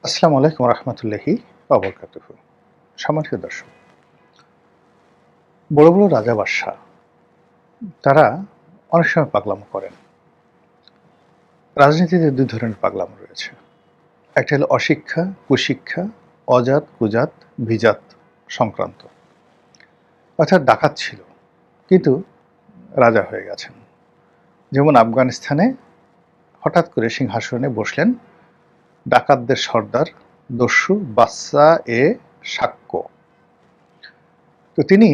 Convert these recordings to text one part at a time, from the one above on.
আসসালামু আলাইকুম রহমতুল্লাহি ওয়া সম্মানিত দর্শক, বড় বড় রাজা বাদশাহ তারা অনেক সময় পাগলামো করেন। রাজনীতিতে দুই ধরনের পাগলামো রয়েছে। একটা হলো অশিক্ষা, কুশিক্ষা, অজাত কুজাত ভিজাত সংক্রান্ত, অর্থাৎ ডাকাত ছিল কিন্তু রাজা হয়ে গেছেন। যেমন আফগানিস্তানে হঠাৎ করে সিংহাসনে বসলেন ডাকাতদের সর্দার দস্যু বাদশা এ শাক্য। তো তিনি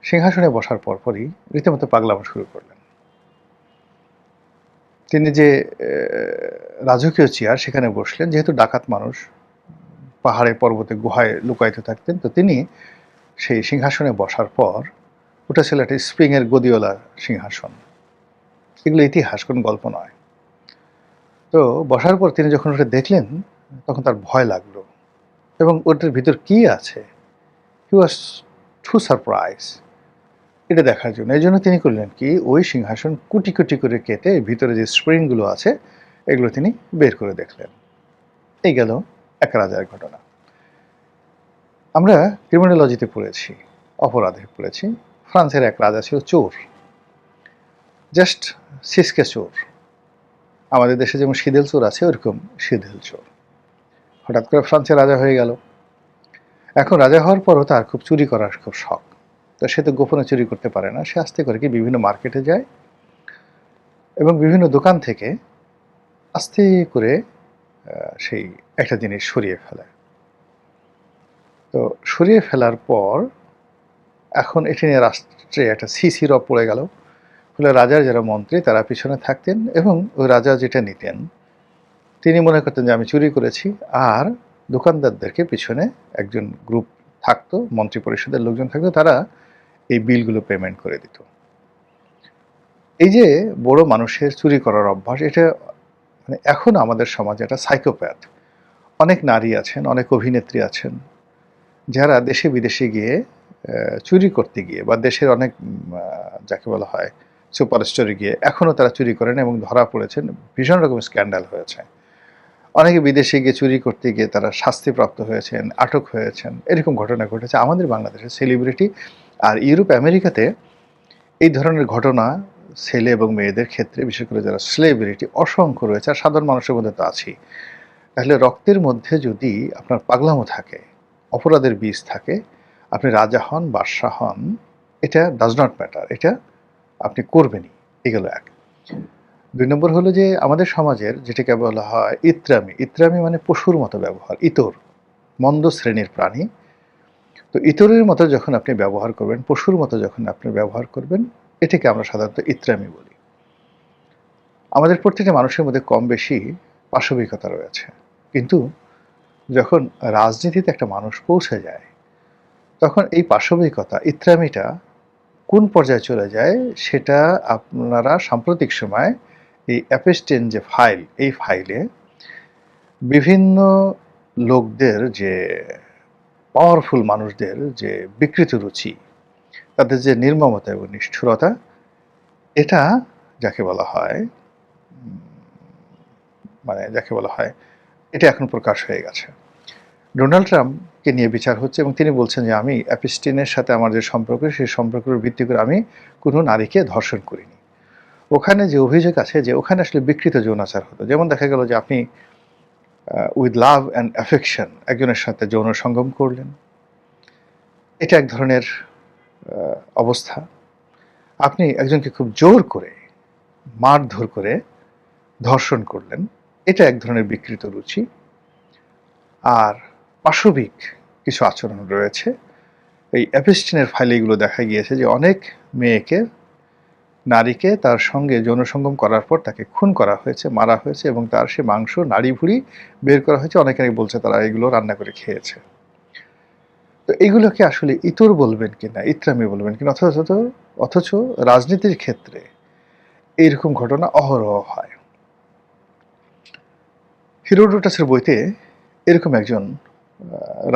সিংহাসনে বসার পরপরই রীতিমতো পাগলামো শুরু করলেন। তিনি যে রাজকীয় চেয়ার সেখানে বসলেন, যেহেতু ডাকাত মানুষ পাহাড়ে পর্বতে গুহায় লুকায়িত থাকতেন, তো তিনি সেই সিংহাসনে বসার পর ওটা ছিল একটা স্প্রিংয়ের গদিওয়ালা সিংহাসন। এগুলো ইতিহাস, কোনো গল্প নয়। তো বসার পর তিনি যখন ওটা দেখলেন তখন তার ভয় লাগলো এবং ওটার ভিতর কি আছে, হি ওয়াজ টু সারপ্রাইজ এটা দেখার জন্য। এই জন্য তিনি করলেন কি, ওই সিংহাসন কুটি কুটি করে কেটে ভিতরে যে স্প্রিংগুলো আছে এগুলো তিনি বের করে দেখলেন। এই গেল এক রাজার ঘটনা। আমরা ক্রিমিনোলজিতে পড়েছি, অপরাধে পড়েছি। ফ্রান্সের এক রাজা ছিল চোর, জাস্ট সিসকে চোর। আমাদের দেশে যেমন সিদেল চোর আছে, ওরকম সিদেল চোর। হঠাৎ করে ফ্রান্সের রাজা হয়ে গেল। এখন রাজা হওয়ার পরও তার খুব চুরি করার খুব শখ। তো সে তো গোপনে চুরি করতে পারে না, সে আস্তে করে কি বিভিন্ন মার্কেটে যায় এবং বিভিন্ন দোকান থেকে আস্তে করে সেই একটা জিনিস সরিয়ে ফেলে। তো সরিয়ে ফেলার পর এখন এটি নিয়ে রাষ্ট্রে একটা সিসিরব পড়ে গেল। ফলে রাজার যারা মন্ত্রী তারা পিছনে থাকতেন এবং ওই রাজা যেটা নিতেন তিনি মনে করতেন যে আমি চুরি করেছি, আর দোকানদারদেরকে পিছনে একজন গ্রুপ থাকতো, মন্ত্রী পরিষদের লোকজন থাকতো, তারা এই বিলগুলো পেমেন্ট করে দিত। এই যে বড় মানুষের চুরি করার অভ্যাস, এটা মানে এখন আমাদের সমাজে একটা সাইকোপ্যাথ। অনেক নারী আছেন, অনেক অভিনেত্রী আছেন যারা দেশে বিদেশে গিয়ে চুরি করতে গিয়ে বা দেশের অনেক যাকে বলা হয় সুপারস্টারে গিয়ে এখনও তারা চুরি করেন এবং ধরা পড়েছেন, ভীষণ রকম স্ক্যান্ডাল হয়েছে। অনেকে বিদেশে গিয়ে চুরি করতে গিয়ে তারা শাস্তিপ্রাপ্ত হয়েছেন, আটক হয়েছেন, এরকম ঘটনা ঘটেছে আমাদের বাংলাদেশের সেলিব্রিটি। আর ইউরোপ আমেরিকাতে এই ধরনের ঘটনা ছেলে এবং মেয়েদের ক্ষেত্রে, বিশেষ করে যারা সেলিব্রিটি, অসংখ্য রয়েছে। আর সাধারণ মানুষের মধ্যে তো আছেই। তাহলে রক্তের মধ্যে যদি আপনার পাগলামো থাকে, অপরাধের বীজ থাকে, আপনি রাজা হন বাদশাহ হন, এটা ডাজ নট ম্যাটার, এটা আপনি করবেনই। এগুলো এক। ২ নম্বর হলো যে আমাদের সমাজের যেটাকে বলা হয় ইত্রামি। ইত্রামি মানে পশুর মতো ব্যবহার, ইতর, মন্দ শ্রেণীর প্রাণী। তো ইতরের মতো যখন আপনি ব্যবহার করবেন, পশুর মতো যখন আপনি ব্যবহার করবেন, এটাকে আমরা সাধারণত ইত্রামি বলি। আমাদের প্রত্যেকটা মানুষের মধ্যে কম বেশি পাশবিকতা রয়েছে, কিন্তু যখন রাজনীতিতে একটা মানুষ পৌঁছে যায় তখন এই পাশবিকতা, ইত্রামিটা কোন পর্যায়ে চলে যায় সেটা আপনারা সাম্প্রতিক সময় এই অ্যাপেস্টিন যে ফাইল, এই ফাইলে বিভিন্ন লোকদের, যে পাওয়ারফুল মানুষদের যে বিকৃত রুচি, তাদের যে নির্মমতা এবং নিষ্ঠুরতা, এটা যাকে বলা হয় যাকে বলা হয় এটা এখন প্রকাশ হয়ে গেছে। ডোনাল্ড ট্রাম্পকে নিয়ে বিচার হচ্ছে এবং তিনি বলছেন যে আমি অ্যাপেস্টিনের সাথে আমার যে সম্পর্ক, সেই সম্পর্কের ভিত্তি করে আমি কোনো নারীকে ধর্ষণ করিনি। ওখানে যে অভিযোগ আছে যে ওখানে আসলে বিকৃত যৌনাচার হতো। যেমন দেখা গেল যে আপনি উইথ লাভ অ্যান্ড অ্যাফেকশন একজনের সাথে যৌন সঙ্গম করলেন, এটা এক ধরনের অবস্থা। আপনি একজনকে খুব জোর করে মারধর করে ধর্ষণ করলেন, এটা এক ধরনের বিকৃত রুচি। আর পাশবিক কিছু আচরণ রয়েছে। এই অ্যাপেস্টিনের ফাইলে এগুলো দেখা গিয়েছে যে অনেক মেয়েকে, নারীকে তার সঙ্গে যৌন সঙ্গম করার পর তাকে খুন করা হয়েছে, মারা হয়েছে এবং তার সে মাংস, নাড়ি ভুঁড়ি বের করা হয়েছে। অনেকে বলছে তারা এগুলো রান্না করে খেয়েছে। তো এগুলোকে আসলে ইতর বলবেন কিনা, ইত্রামি বলবেন কিনা, অথচ রাজনীতির ক্ষেত্রে এইরকম ঘটনা অহরহ হয়। হিরোডোটাসের বইতে এরকম একজন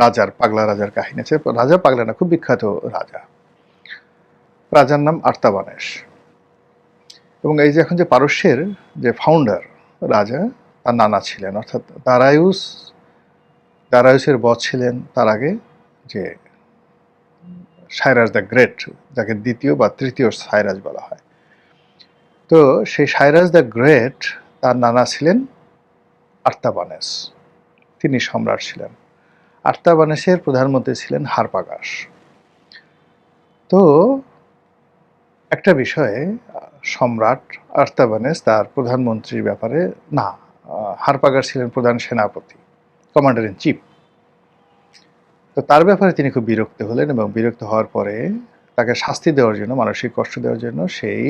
রাজার, পাগলা রাজার কাহিনী আছে। রাজা পাগলা না, খুব বিখ্যাত রাজা। রাজার নাম আর্তাবানেস। এবং এই যে এখন যে পারস্যের যে ফাউন্ডার রাজা, তার নানা ছিলেন, অর্থাৎ দারায়ুস দারায়ুসের বস ছিলেন তার আগে যে সাইরাস দ্য গ্রেট, যাকে দ্বিতীয় বা তৃতীয় সাইরাস বলা হয়। তো সেই সাইরাস দ্য গ্রেট তার নানা ছিলেন আর্তাবানেস, তিনি সম্রাট ছিলেন। আর্তাবানেসের প্রধানমন্ত্রী ছিলেন হারপাগাস। তো একটা বিষয়ে সম্রাট আর্তাবানেস তার প্রধানমন্ত্রীর ব্যাপারে না, হারপাগাস ছিলেন প্রধান সেনাপতি, কমান্ডার ইন চিফ। তো তার ব্যাপারে তিনি খুব বিরক্ত হলেন এবং বিরক্ত হওয়ার পরে তাকে শাস্তি দেওয়ার জন্য, মানসিক কষ্ট দেওয়ার জন্য সেই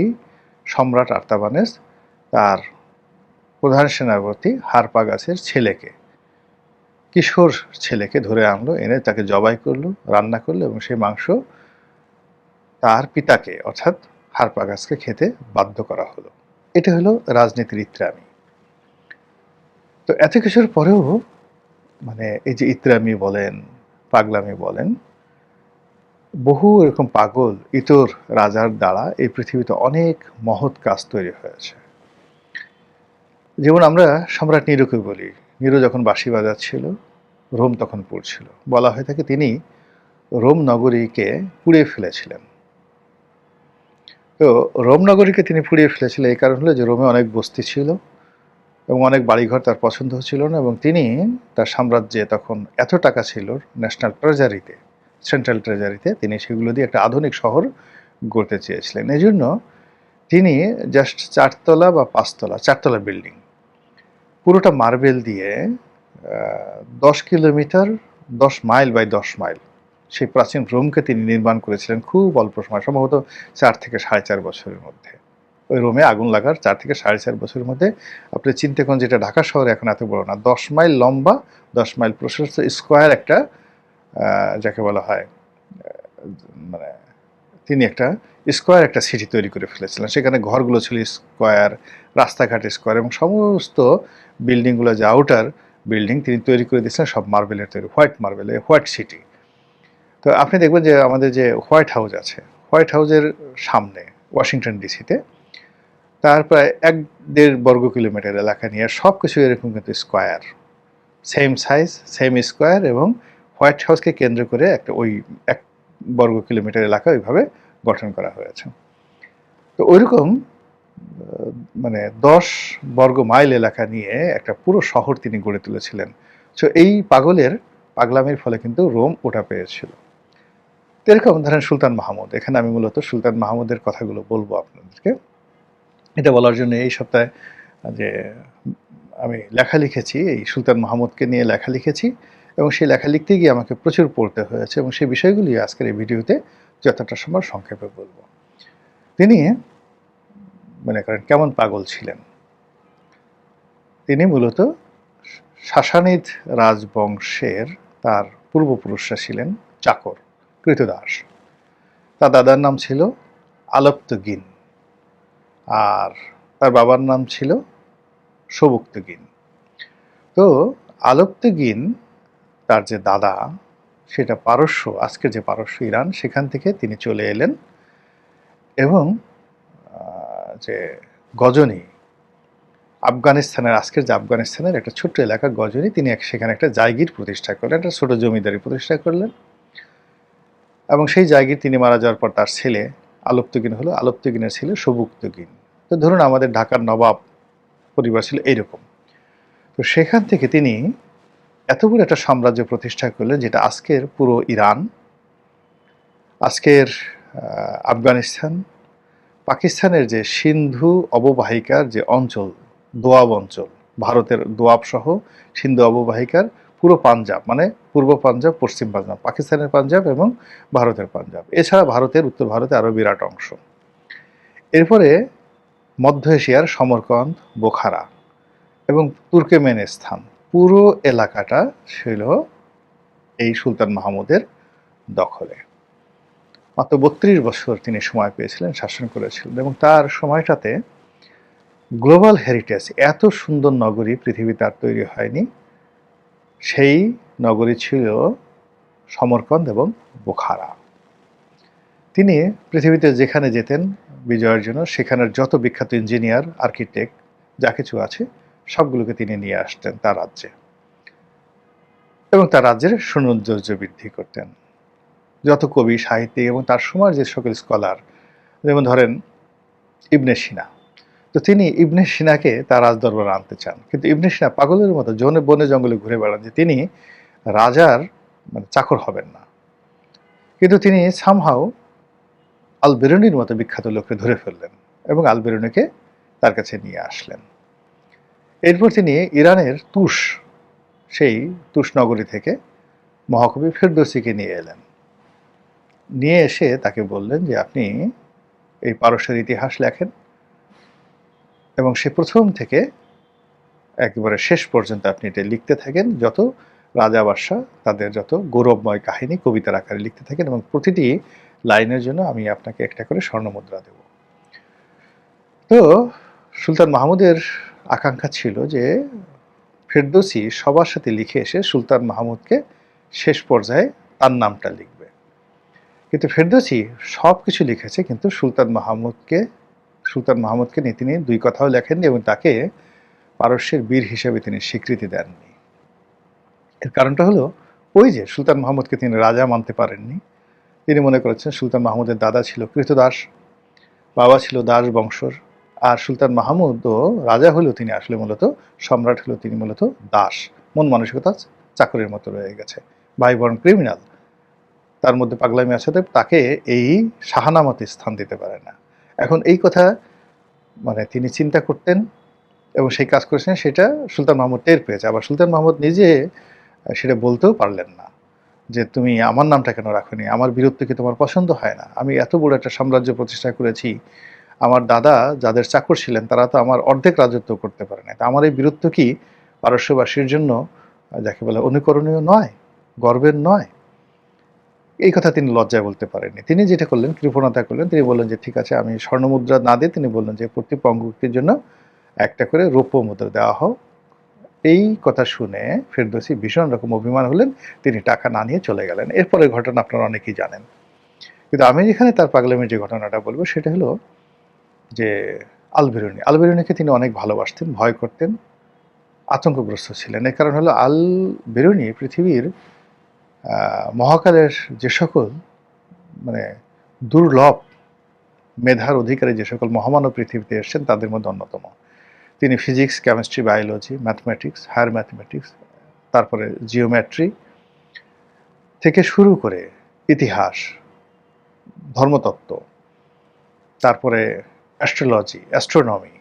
সম্রাট আর্তাবানেস তার প্রধান সেনাপতি হারপাগাসের ছেলেকে, কিশোর ছেলেকে ধরে আনলো, এনে তাকে জবাই করলো, রান্না করলো এবং সেই মাংস তার পিতাকে অর্থাৎ হারপাগাসকে খেতে বাধ্য করা হলো। এটা হলো রাজনীতির ইত্রামি। তো এত কিছুর পরেও মানে এই যে ইত্রামি বলেন, পাগলামি বলেন, বহু এরকম পাগল ইতর রাজার দ্বারা এই পৃথিবীতে অনেক মহৎ কাজ তৈরি হয়েছে। যেমন আমরা সম্রাট নিরোকে বলি, নিরো যখন বাঁশি বাজাচ্ছিল রোম তখন পড়ছিল, বলা হয়ে থাকে তিনি রোম নগরীকে পুড়িয়ে ফেলেছিলেন। তো রোম নগরীকে তিনি পুড়িয়ে ফেলেছিলেন এই কারণ হলো যে রোমে অনেক বস্তি ছিল এবং অনেক বাড়িঘর তার পছন্দ হচ্ছিল না, এবং তিনি তার সাম্রাজ্যে তখন এত টাকা ছিল ন্যাশনাল ট্রেজারিতে, সেন্ট্রাল ট্রেজারিতে, তিনি সেগুলো দিয়ে একটা আধুনিক শহর গড়তে চেয়েছিলেন। এই জন্য তিনি জাস্ট 4 তলা বা 5 তলা, 4 তলা বিল্ডিং পুরোটা মার্বেল দিয়ে 10 কিলোমিটার, 10 মাইল বাই 10 মাইল সেই প্রাচীন রোমকে তিনি নির্মাণ করেছিলেন খুব অল্প সময়, সম্ভবত 4 থেকে 4.5 বছরের মধ্যে। ওই রোমে আগুন লাগার 4 থেকে 4.5 বছরের মধ্যে আপনি চিন্তা করেন, যেটা ঢাকা শহরে এখন এত বড় না, 10 মাইল লম্বা, 10 মাইল প্রশস্ত স্কোয়ার একটা, যাকে বলা হয় মানে তিনি একটা স্কোয়ার একটা সিটি তৈরি করে ফেলেছিলেন। সেখানে ঘরগুলো ছিল স্কোয়ার, রাস্তাঘাট স্কোয়ার, এবং সমস্ত বিল্ডিংগুলো যে আউটার বিল্ডিং তিনি তৈরি করে দিয়েছিলেন সব মার্বেলের তৈরি, হোয়াইট মার্বেল, হোয়াইট সিটি। তো আপনি দেখবেন যে আমাদের যে হোয়াইট হাউস আছে, হোয়াইট হাউসের সামনে ওয়াশিংটন ডিসিতে তার প্রায় 1-1.5 বর্গ কিলোমিটার এলাকা নিয়ে সব কিছু এরকম কিন্তু square, same size, same square, এবং হোয়াইট হাউসকে কেন্দ্র করে একটা ওই 1 বর্গ কিলোমিটার এলাকা ওইভাবে গঠন করা হয়েছে। তো ওইরকম মানে 10 বর্গ মাইল এলাকা নিয়ে একটা পুরো শহর তিনি গড়ে তুলেছিলেন। সো এই পাগলের পাগলামির ফলে কিন্তু রোম ওটা পেয়েছিল। এরকম ধরেন সুলতান মাহমুদ, এখানে আমি মূলত সুলতান মাহমুদের কথাগুলো বলবো আপনাদেরকে। এটা বলার জন্য এই সপ্তাহে যে আমি লেখা লিখেছি, এই সুলতান মাহমুদকে নিয়ে লেখা লিখেছি, এবং সেই লেখা লিখতে গিয়ে আমাকে প্রচুর পড়তে হয়েছে, এবং সেই বিষয়গুলি আজকের এই ভিডিওতে যতটা সম্ভব সংক্ষেপে বলবো। তিনি মনে করেন কেমন পাগল ছিলেন। তিনি মূলত সাসানিদ রাজবংশের তার পূর্বপুরুষরা ছিলেন চাকর, কৃতদাস। তার দাদার নাম ছিল আলপ্তগিন, আর তার বাবার নাম ছিল সবুক্তগিন। তো আলপ্তগিন তার যে দাদা, সেটা পারস্য, আজকের যে পারস্য ইরান, সেখান থেকে তিনি চলে এলেন, এবং যে গজনি, আফগানিস্তানের, আজকের যে আফগানিস্তানের একটা ছোট্ট এলাকা গজনি, তিনি সেখানে একটা জায়গির প্রতিষ্ঠা করলেন, একটা ছোট জমিদারি প্রতিষ্ঠা করলেন, এবং সেই জায়গির তিনি মারা যাওয়ার পর তার ছেলে আলপ্তগিন হলো, আলপ্তগিনের ছেলে সবুক্তগিন। তো ধরুন আমাদের ঢাকার নবাব পরিবার ছিল এইরকম। তো সেখান থেকে তিনি এত বড় একটা সাম্রাজ্য প্রতিষ্ঠা করলেন, যেটা আজকের পুরো ইরান, আজকের আফগানিস্তান, পাকিস্তানের যে সিন্ধু অববাহিকার যে অঞ্চল, দোয়াব অঞ্চল, ভারতের দোয়াব সহ সিন্ধু অববাহিকার পুরো পাঞ্জাব, মানে পূর্ব পাঞ্জাব, পশ্চিম পাঞ্জাব, পাকিস্তানের পাঞ্জাব এবং ভারতের পাঞ্জাব, এছাড়া ভারতের উত্তর ভারতে আরও বিরাট অংশ। এরপরে মধ্য এশিয়ার সমরকন্দ, বোখারা এবং তুর্কমেনিস্তান, পুরো এলাকাটা ছিল এই সুলতান মাহমুদের দখলে। মাত্র 32 বছর তিনি সময় পেয়েছিলেন, শাসন করেছিলেন, এবং তার সময়টাতে গ্লোবাল হেরিটেজ, এত সুন্দর নগরী পৃথিবীতে আর তৈরি হয়নি। সেই নগরী ছিল সমরকন্দ এবং বোখারা। তিনি পৃথিবীতে যেখানে যেতেন বিজয়ের জন্য, সেখানের যত বিখ্যাত ইঞ্জিনিয়ার, আর্কিটেক্ট যা কিছু আছে সবগুলোকে তিনি নিয়ে আসতেন তার রাজ্যে। এবং তার রাজ্যের সৌন্দর্য বৃদ্ধি করতেন। যত কবি, সাহিত্যিক এবং তার সময়ের যে সকল স্কলার, যেমন ধরেন ইবনে সিনা, তো তিনি ইবনে সিনাকে তার রাজদরবারে আনতে চান, কিন্তু ইবনে সিনা পাগলের মতো বনে জঙ্গলে ঘুরে বেড়ান যে তিনি রাজার চাকর হবেন না। কিন্তু তিনি সামহাও আল বেরুনির মতো বিখ্যাত লোককে ধরে ফেললেন এবং আল বেরুনিকে তার কাছে নিয়ে আসলেন। এরপর তিনি ইরানের সেই তুষ নগরী থেকে মহাকবি ফেরদৌসিকে নিয়ে এলেন। নিয়ে এসে তাকে বললেন যে আপনি এই পারস্যের ইতিহাস লেখেন এবং সে প্রথম থেকে একেবারে শেষ পর্যন্ত আপনি এটা লিখতে থাকেন, যত রাজা বাদশাহ তাদের যত গৌরবময় কাহিনী কবিতার আকারে লিখতে থাকেন, এবং প্রতিটি লাইনের জন্য আমি আপনাকে একটা করে স্বর্ণমুদ্রা দেব। তো সুলতান মাহমুদের আকাঙ্ক্ষা ছিল যে ফেরদৌসি সবার সাথে লিখে এসে সুলতান মাহমুদকে শেষ পর্যায়ে তার নামটা লিখবে। কিন্তু ফেরদৌসি সব কিছু লিখেছে, কিন্তু সুলতান মাহমুদকে নিয়ে তিনি দুই কথাও লেখেননি এবং তাকে পারস্যের বীর হিসেবে তিনি স্বীকৃতি দেননি। এর কারণটা হলো ওই যে সুলতান মাহমুদকে তিনি রাজা মানতে পারেননি। তিনি মনে করেছেন সুলতান মাহমুদের দাদা ছিল কৃতদাস, বাবা ছিল দাস বংশর, আর সুলতান মাহমুদও রাজা হলেও তিনি আসলে মূলত সম্রাট, হলেও তিনি মূলত দাস, মন মানসিকতা চাকরের মতো রয়ে গেছে, ভাই বোন ক্রিমিনাল, তার মধ্যে পাগলামি আছে, তাকে এই শাহানামতে স্থান দিতে পারে না। এখন এই কথা তিনি চিন্তা করতেন এবং সেই কাজ করেছেন, সেটা সুলতান মাহমুদ টের পেয়েছে। আবার সুলতান মাহমুদ নিজে সেটা বলতেও পারলেন না যে তুমি আমার নামটা কেন রাখোনি, আমার বীরত্ব কি তোমার পছন্দ হয় না? আমি এত বড় একটা সাম্রাজ্য প্রতিষ্ঠা করেছি, আমার দাদা যাদের চাকর ছিলেন তারা তো আমার অর্ধেক রাজত্ব করতে পারে না, তা আমার এই বীরত্ব কি পারস্যবাসীর জন্য যাকে বলে অনুকরণীয় নয়, গর্বের নয়? এই কথা তিনি লজ্জায় বলতে পারেননি। তিনি যেটা করলেন, কৃপণতা করলেন, তিনি বললেন যে ঠিক আছে, আমি স্বর্ণমুদ্রা না দিয়ে তিনি বললেন যে প্রতি পঙ্গুক্তির জন্য একটা করে রৌপ্য মুদ্রা দেওয়া হোক। এই কথা শুনে ফেরদৌসি ভীষণ রকম অভিমান হলেন, তিনি টাকা না নিয়ে চলে গেলেন। এরপরের ঘটনা আপনারা অনেকেই জানেন। কিন্তু আমি এখানে তার পাগলামির যে ঘটনাটা বলবো সেটা হলো যে আল বেরুনিকে তিনি অনেক ভালোবাসতেন, ভয় করতেন, আতঙ্কগ্রস্ত ছিলেন। এর কারণ হলো আল বেরুনি পৃথিবীর মহাকালের যে সকল দুর্লভ মেধার অধিকারী যে সকল মহামানব পৃথিবীতে এসেছেন তাদের মধ্যে অন্যতম। তিনি physics, chemistry, biology, mathematics, higher mathematics, তারপরে জিওমেট্রি থেকে শুরু করে ইতিহাস, ধর্মতত্ত্ব, তারপরে অ্যাস্ট্রোলজি, অ্যাস্ট্রোনমি,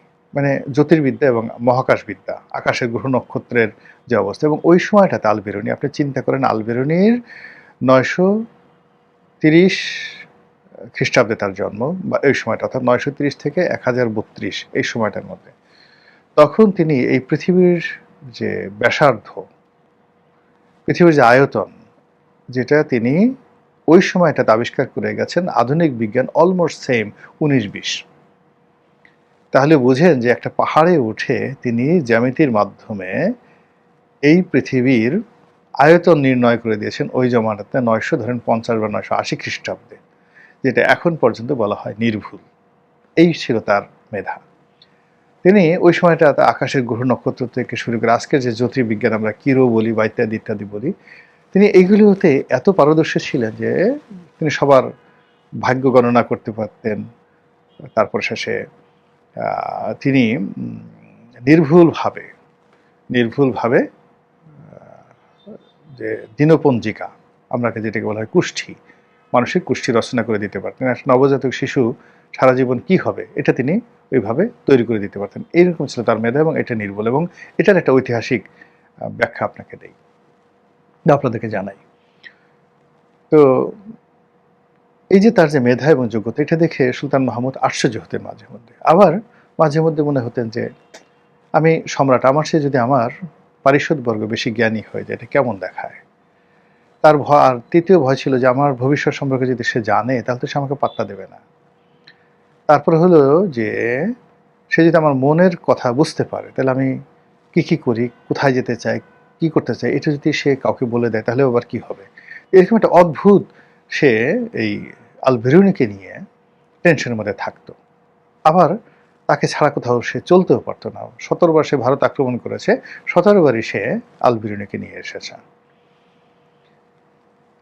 জ্যোতির্বিদ্যা এবং মহাকাশবিদ্যা, আকাশের গ্রহ নক্ষত্রের যে অবস্থা। এবং ওই সময়টাতে আল বেরুনি, আপনি চিন্তা করেন, আল বেরুনির 930 খ্রিস্টাব্দে তার জন্ম, বা এই সময়টা অর্থাৎ 930 থেকে 1032 এই সময়টার মধ্যে। তখন তিনি এই পৃথিবীর যে ব্যাসার্ধ, পৃথিবীর যে আয়তন, যেটা তিনি ওই সময়টাতে আবিষ্কার করে গেছেন আধুনিক বিজ্ঞান অলমোস্ট সেম 19-20। তাহলে বুঝেন যে একটা পাহাড়ে উঠে তিনি জ্যামিতির মাধ্যমে এই পৃথিবীর আয়তন নির্ণয় করে দিয়েছেন ওই জমানাতে 950 বা 980 খ্রিস্টাব্দে, যেটা এখন পর্যন্ত বলা হয় নির্ভুল। এই ছিল তার মেধা। তিনি ওই সময়টাতে আকাশের গ্রহ নক্ষত্র থেকে শুরু করে আজকের যে জ্যোতির্বিজ্ঞান আমরা কিরো বলি বা ইত্যাদি ইত্যাদি বলি, তিনি এইগুলোতে এত পারদর্শী ছিলেন যে তিনি সবার ভাগ্য গণনা করতে পারতেন। তারপর শেষে তিনি নির্ভুলভাবে যে দিনপঞ্জিকা, আমরাকে যেটাকে বলা হয় কুষ্ঠি, মানসিক কুষ্ঠি রচনা করে দিতে পারতেন। একটা নবজাতক শিশু সারা জীবন কি হবে এটা তিনি ওইভাবে তৈরি করে দিতে পারতেন। এইরকম ছিল তার মেধা, এবং এটা নির্ভুল। এবং এটার একটা ঐতিহাসিক ব্যাখ্যা আপনাকে দেই, আপনাদেরকে জানাই। তো এই যে তার যে মেধা এবং যোগ্যতা, এটা দেখে সুলতান মাহমুদ আশ্চর্য হতেন মাঝে মধ্যে। আবার মাঝে মধ্যে মনে হতেন যে আমি সম্রাট, আমার চেয়ে যদি আমার পারিষদবর্গ বেশি জ্ঞানী হয়ে যায় এটা কেমন দেখায়। তার ভয়, আর তৃতীয় ভয় ছিল যে আমার ভবিষ্যৎ সম্পর্কে যদি সে জানে তাহলে তো সে আমাকে পাত্তা দেবে না। তারপরে হলো যে সে যদি আমার মনের কথা বুঝতে পারে তাহলে আমি কি করি, কোথায় যেতে চাই, কি করতে চাই, এটা যদি সে কাউকে বলে দেয় তাহলে আবার কি হবে। এরকম একটা অদ্ভুত সে এই আল বেরুনিকে নিয়ে টেনশনের মধ্যে থাকতো। আবার তাকে ছাড়া কোথাও সে চলতেও পারতো না। 17 বার সে ভারত আক্রমণ করেছে, 17 বারই সে আল বেরুনিকে নিয়ে এসেছে।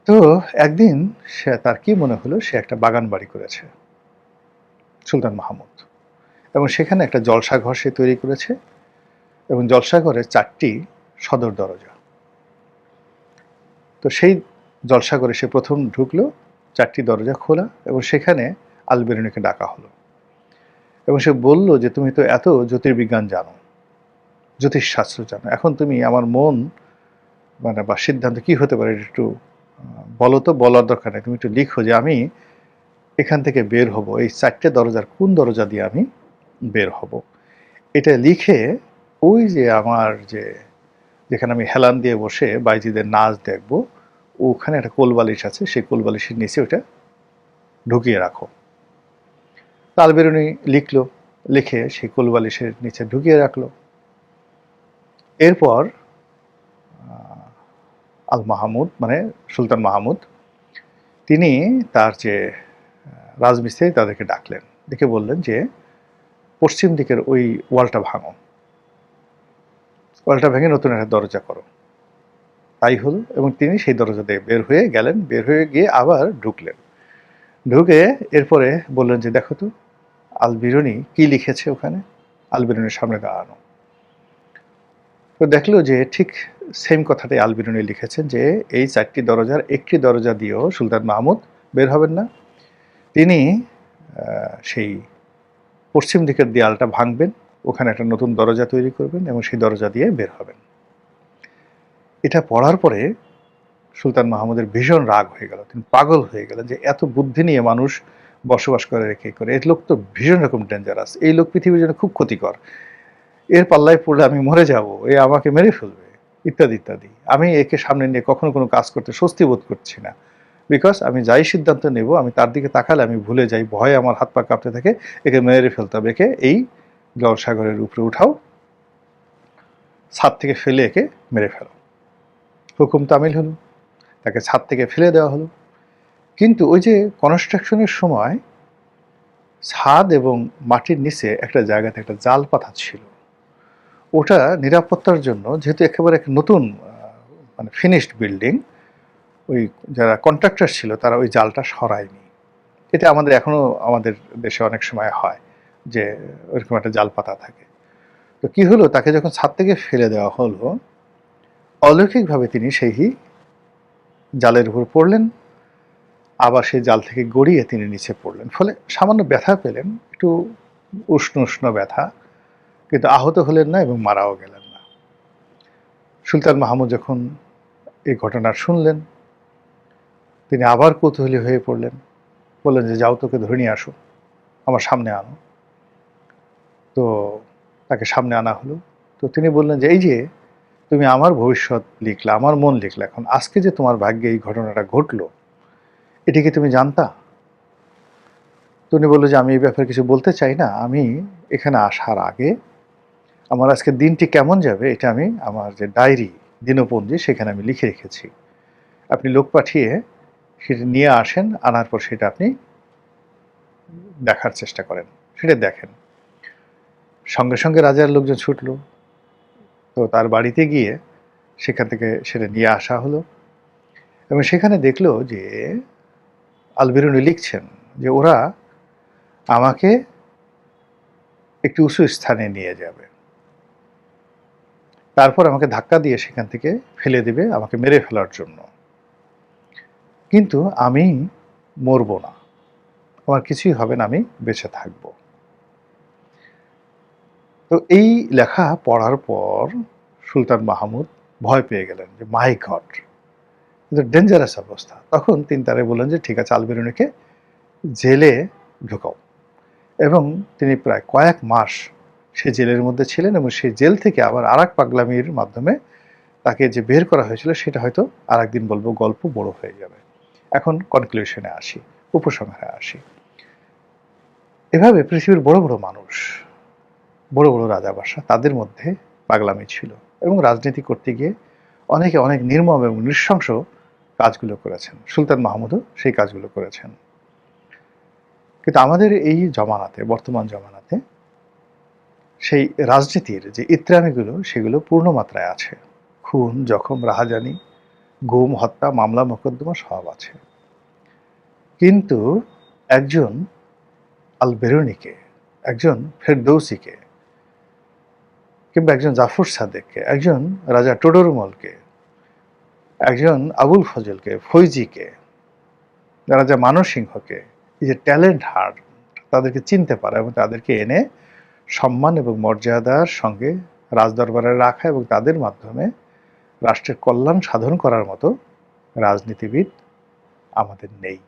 তো একদিন তার কি মনে হলো, সে একটা বাগান বাড়ি করেছে সুলতান মাহমুদ, এবং সেখানে একটা জলসাঘর সে তৈরি করেছে, এবং জলসাঘরে 4টি সদর দরজা। তো সেই জলসাঘরে সে প্রথম ঢুকলো, 4টি দরজা খোলা, এবং সেখানে আল বেরুনিকে ডাকা হলো, এবং সে বলল যে তুমি তো এত জ্যোতির্বিজ্ঞান জানো, জ্যোতিষশাস্ত্র জানো, এখন তুমি আমার মন বা সিদ্ধান্ত কি হতে পারে একটু বলো তো। বলার দরকার নেই, তুমি একটু লিখো যে আমি এখান থেকে বের হব, এই 4টে দরজার কোন দরজা দিয়ে আমি বের হব। এটা লিখে ওই যে আমার যেখানে আমি হেলান দিয়ে বসে বাইজিদের নাচ দেখব, ওখানে একটা কোলবালিশ আছে, সেই কোলবালিশের নিচে ওটা ঢুকিয়ে রাখো। তাল বেরুনি লিখলো, লিখে সেই কোলবালিশের নিচে ঢুকিয়ে রাখলো। এরপর আল মাহমুদ মানে সুলতান মাহমুদ, তিনি তার যে রাজমিস্ত্রি তাদেরকে ডাকলেন, ডেকে বললেন যে পশ্চিম দিকের ওই ওয়ালটা ভাঙো, ওয়ালটা ভেঙে নতুন একটা দরজা করো। তাই হলো, এবং তিনি সেই দরজা দিয়ে বের হয়ে গেলেন, বের হয়ে গিয়ে আবার ঢুকলেন, ঢুকে এরপরে বললেন যে দেখো তো আল বিরুনি কি লিখেছে ওখানে। আল বিরুনির সামনে দাঁড়ানো, তো দেখলো যে ঠিক সেম কথাটাই আল বিরুনি লিখেছেন, যে এই 4টি দরজার একটি দরজা দিয়েও সুলতান মাহমুদ বের হবেন না, তিনি সেই পশ্চিম দিকের দেয়ালটা ভাঙবেন, ওখানে একটা নতুন দরজা তৈরি করবেন, এবং সেই দরজা দিয়ে বের হবেন। এটা পড়ার পরে সুলতান মাহমুদের ভীষণ রাগ হয়ে গেল, তিনি পাগল হয়ে গেলেন যে এত বুদ্ধি নিয়ে মানুষ বসবাস করে রেখে করে, এই লোক তো ভীষণ রকম ডেঞ্জারাস, এই লোক পৃথিবীর জন্য খুব ক্ষতিকর, এর পাল্লায় পড়লে আমি মরে যাব, এ আমাকে মেরে ফেলবে, ইত্যাদি ইত্যাদি। আমি একে সামনে নিয়ে কখনো কোনো কাজ করতে স্বস্তি বোধ করছি না, বিকজ আমি যাই সিদ্ধান্ত নেব আমি তার দিকে তাকালে আমি ভুলে যাই, ভয়ে আমার হাত পা কাঁপতে থাকে, একে মেরে ফেলতে হবে, একে এই জলসাগরের উপরে উঠাও, ছাদ থেকে ফেলে একে মেরে ফেলো। হুকুম তামিল হলো, তাকে ছাদ থেকে ফেলে দেওয়া হলো। কিন্তু ওই যে কনস্ট্রাকশনের সময় ছাদ এবং মাটির নিচে একটা জায়গাতে একটা জাল পাতা ছিল, ওটা নিরাপত্তার জন্য, যেহেতু একেবারে একটা নতুন মানে ফিনিশড বিল্ডিং, ওই যারা কন্ট্রাক্টর ছিল তারা ওই জালটা সরায়নি। এটা এখনো আমাদের দেশে অনেক সময় হয় যে ওইরকম একটা জাল পাতা থাকে। তো কি হলো, তাকে যখন ছাদ থেকে ফেলে দেওয়া হলো, অলৌকিকভাবে তিনি সেই জালের উপর পড়লেন, আবার সেই জাল থেকে গড়িয়ে তিনি নিচে পড়লেন, ফলে সামান্য ব্যথা পেলেন, একটু উষ্ণ উষ্ণ ব্যথা, কিন্তু আহত হলেন না এবং মারাও গেলেন না। সুলতান মাহমুদ যখন এই ঘটনা শুনলেন, তিনি আবার কৌতূহলী হয়ে পড়লেন, বললেন যে যাও, তোকে ধরে নিয়ে আসো, আমার সামনে আনো। তো তাকে সামনে আনা হলো। তো তিনি বললেন যে এই যে তুমি আমার ভবিষ্যৎ লিখলা, আমার মন লিখলা, এখন আজকে যে তোমার ভাগ্যে এই ঘটনাটা ঘটলো, এটি কি তুমি জানতা? তো উনি বললো যে আমি এই ব্যাপারে কিছু বলতে চাই না, আমি এখানে আসার আগে আমার আজকের দিনটি কেমন যাবে এটা আমি আমার যে ডায়েরি, দিনপঞ্জি, সেখানে আমি লিখে রেখেছি, আপনি লোক পাঠিয়ে সেটা নিয়ে আসেন, আনার পর সেটা আপনি দেখার চেষ্টা করেন, সেটা দেখেন। সঙ্গে সঙ্গে রাজার লোকজন ছুটলো, তো তার বাড়িতে গিয়ে সেখান থেকে সেটা নিয়ে আসা হলো, এবং সেখানে দেখলো যে আল বিরুনি লিখছেন যে ওরা আমাকে একটি উঁচু স্থানে নিয়ে যাবে, তারপর আমাকে ধাক্কা দিয়ে সেখান থেকে ফেলে দিবে আমাকে মেরে ফেলার জন্য, কিন্তু আমি মরবো না, আমার কিছুই হবে না, আমি বেঁচে থাকবো। তো এই লেখা পড়ার পর সুলতান মাহমুদ ভয় পেয়ে গেলেন যে মাই গড, কিন্তু ডেঞ্জারাস অবস্থা। তখন তিনি তারে বললেন যে ঠিক আছে, আল বিরুনিকে জেলে ঢোকাও, এবং তিনি প্রায় কয়েক মাস সে জেলের মধ্যে ছিলেন, এবং সেই জেল থেকে আবার আর এক পাগলামির মাধ্যমে তাকে যে বের করা হয়েছিল সেটা হয়তো আর একদিন বলবো, গল্প বড় হয়ে যাবে। এখন কনক্লুশনে আসি, উপসংহারে আসি। এভাবে পৃথিবীর বড় বড় মানুষ, বড় বড় রাজাবাসা, তাদের মধ্যে পাগলামি ছিল, এবং রাজনীতি করতে গিয়ে অনেকে অনেক নির্মম এবং নৃশংস কাজগুলো করেছেন। সুলতান মাহমুদও সেই কাজগুলো করেছেন। কিন্তু আমাদের এই জমানাতে, বর্তমান জমানাতে, সেই রাজনীতির যে ইত্রামিগুলো সেগুলো পূর্ণ মাত্রায় আছে। খুন, জখম, রাহাজানি, গুম, হত্যা, মামলা, মোকদ্দমা সব আছে। কিন্তু একজন আল বেরুনিকে, একজন ফেরদৌসিকে, কিংবা একজন জাফর সাদেককে, একজন রাজা টোডরমলকে, একজন আবুল ফজলকে, ফৈজিকে, রাজা মানসিংহকে, এই যে ট্যালেন্ট হান্ট, তাদেরকে চিনতে পারা এবং তাদেরকে এনে সম্মান এবং মর্যাদার সঙ্গে রাজদরবারে রাখা এবং তাদের মাধ্যমে রাষ্ট্রের কল্যাণ সাধন করার মতো রাজনীতিবিদ আমাদের নেই।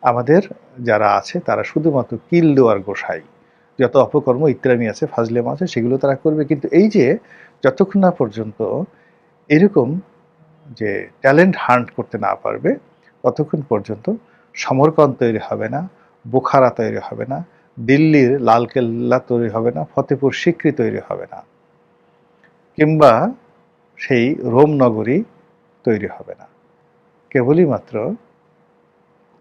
আমাদের যারা আছে তারা শুধুমাত্র কিল দেওয়ার গোসাই, যত অপকর্ম ইত্রামি আছে, ফাজলেম আছে, সেগুলো তারা করবে। কিন্তু এই যে যতক্ষণ না পর্যন্ত এরকম যে ট্যালেন্ট হান্ট করতে না পারবে, ততক্ষণ পর্যন্ত সমরকন্দ তৈরি হবে না, বোখারা তৈরি হবে না, দিল্লির লালকেল্লা তৈরি হবে না, ফতেপুর সিক্রি তৈরি হবে না, কিংবা সেই রোম নগরী তৈরি হবে না। কেবলই মাত্র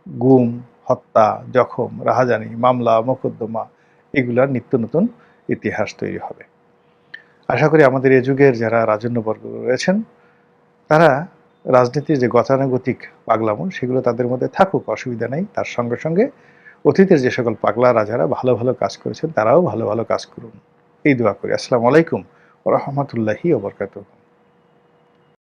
গুম, হত্যা, জখম, রাহাজানি, মামলা, মোকদ্দমা, এগুলার নিত্য নতুন ইতিহাস তৈরি হবে। আশা করি আমাদের এ যুগের যারা রাজন্যবর্গ রয়েছেন, তারা রাজনীতির যে গতানুগতিক পাগলামো, সেগুলো তাদের মধ্যে থাকুক, অসুবিধা নেই। তার সঙ্গে সঙ্গে অতীতের যে সকল পাগলা রাজারা ভালো ভালো কাজ করেছেন, তারাও ভালো ভালো কাজ করুন, এই দোয়া করি। আসসালামু আলাইকুম ওয়া রাহমাতুল্লাহি ওয়া বারাকাতুহু।